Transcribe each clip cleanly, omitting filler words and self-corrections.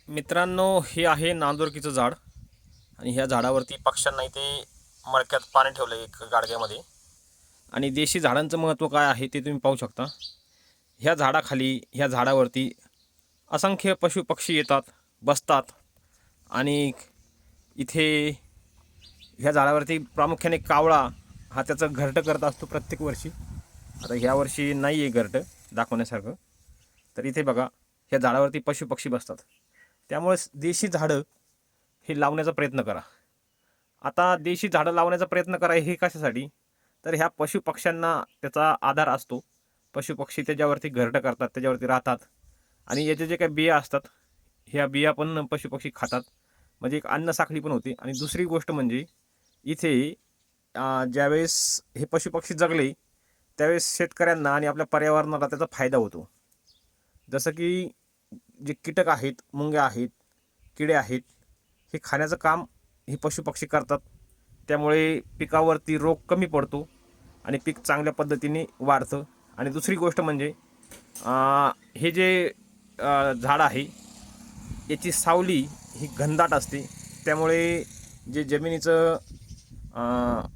मित्रांनो, हे आहे नांदोरकीचं झाड आणि ह्या झाडावरती पक्ष्यांना इथे मडक्यात पाणी ठेवलं एक गाडग्यामध्ये. आणि देशी झाडांचं महत्त्व काय आहे ते तुम्ही पाहू शकता. ह्या झाडाखाली ह्या झाडावरती असंख्य पशुपक्षी येतात, बसतात. आणि इथे ह्या झाडावरती प्रामुख्याने कावळा हा त्याचं घरटं करत असतो प्रत्येक वर्षी. आता ह्या वर्षी नाही आहे घरटं दाखवण्यासारखं. तर इथे बघा, ह्या झाडावरती पशुपक्षी बसतात. त्यामुळे देशी झाडं हे लावण्याचा प्रयत्न करा. आता देशी झाडं लावण्याचा प्रयत्न करा हे कशासाठी? तर ह्या पशुपक्ष्यांना त्याचा आधार असतो. पशुपक्षी त्याच्यावरती घरटं करतात, त्याच्यावरती राहतात. आणि याचे जे काही बिया असतात, ह्या बिया पण पशुपक्षी खातात. म्हणजे एक अन्न साखळी पण होते. आणि दुसरी गोष्ट म्हणजे इथे ज्यावेळेस हे पशुपक्षी जगले त्यावेळेस शेतकऱ्यांना आणि आपल्या पर्यावरणाला त्याचा फायदा होतो. जसं की जे कीटक आहेत, मुंग्या आहेत, किडे आहेत, हे खाण्याचं काम हे पशुपक्षी करतात. त्यामुळे पिकावरती रोग कमी पडतो आणि पीक चांगल्या पद्धतीने वाढतं. आणि दुसरी गोष्ट म्हणजे हे जे झाड आहे याची सावली ही घनदाट असते. त्यामुळे जे जमिनीचं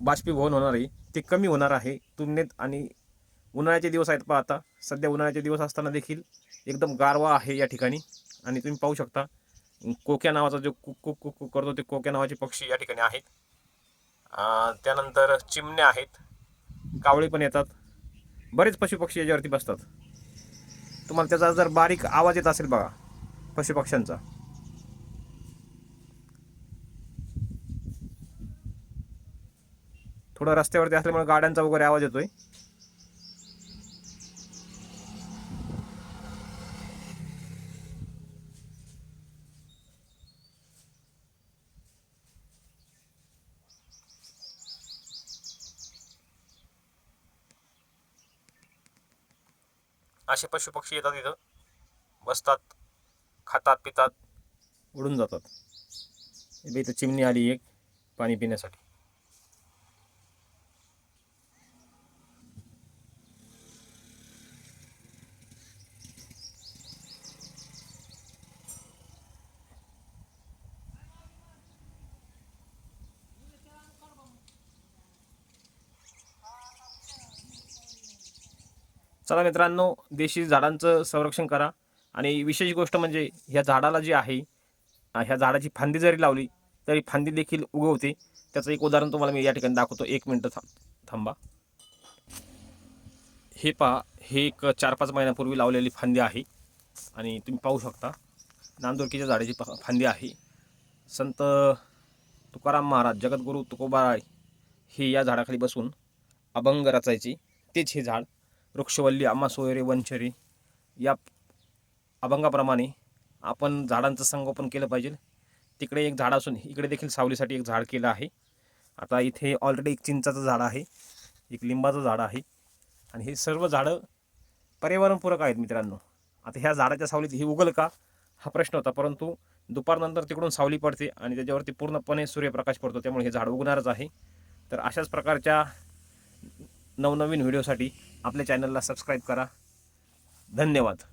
बाष्पीभवन होणार आहे ते कमी होणार आहे तुलनेत. आणि उन्हाळ्याचे दिवस आहेत, पहा आता सध्या उन्हाळ्याचे दिवस असताना देखील एकदम गारवा आहे या ठिकाणी. आणि तुम्ही पाहू शकता कोक्या नावाचा जो कुक कुक कुक कुक करतो ते कोक्या नावाचे पक्षी या ठिकाणी आहेत. त्यानंतर चिमण्या आहेत, कावळे पण येतात, बरेच पशुपक्षी याच्यावरती बसतात. तुम्हाला त्याचा जर बारीक आवाज येत असेल बघा पशुपक्ष्यांचा. थोडं रस्त्यावरती असल्यामुळे गाड्यांचा वगैरे आवाज येतोय. असे पशुपक्षी येतात इथं, बसतात, खातात, पितात, उडून जातात. इथं चिमणी आली एक पाणी पिण्यासाठी. चला मित्रांनो, देशी झाडांचं संरक्षण करा. आणि विशेष गोष्ट म्हणजे ह्या झाडाला जी आहे, ह्या झाडाची फांदी जरी लावली तरी फांदी देखील उगवते. त्याचं एक उदाहरण तुम्हाला मी या ठिकाणी दाखवतो. 1 मिनिट थांबा. हे पहा, हे एक 4-5 महिन्यापूर्वी लावलेली फांदी आहे. आणि तुम्ही पाहू शकता नांदोरकीच्या झाडाची फांदी आहे. संत तुकाराम महाराज, जगद्गुरू तुकोबाराय हे या झाडाखाली बसून अभंग रचायचे. तेच हे झाड. वृक्षवल्ली आम्हा सोयरे वंशरे या अभंगाप्रमाणे आपण झाडांचं संगोपन केलं पाहिजे. तिकडे एक झाड असून इकडे देखील सावलीसाठी एक झाड केलं आहे. आता इथे ऑलरेडी एक चिंचाचं झाड आहे, एक लिंबाचं झाड आहे. आणि हे सर्व झाडं पर्यावरणपूरक आहेत मित्रांनो. आता ह्या झाडाच्या सावलीत हे उगल का हा प्रश्न होता, परंतु दुपारनंतर तिकडून सावली पडते आणि त्याच्यावरती पूर्णपणे सूर्यप्रकाश पडतो. त्यामुळे हे झाड उगणारच आहे. तर अशाच प्रकारच्या नवनवीन व्हिडिओसाठी आपल्या चॅनलला सबस्क्राईब करा. धन्यवाद.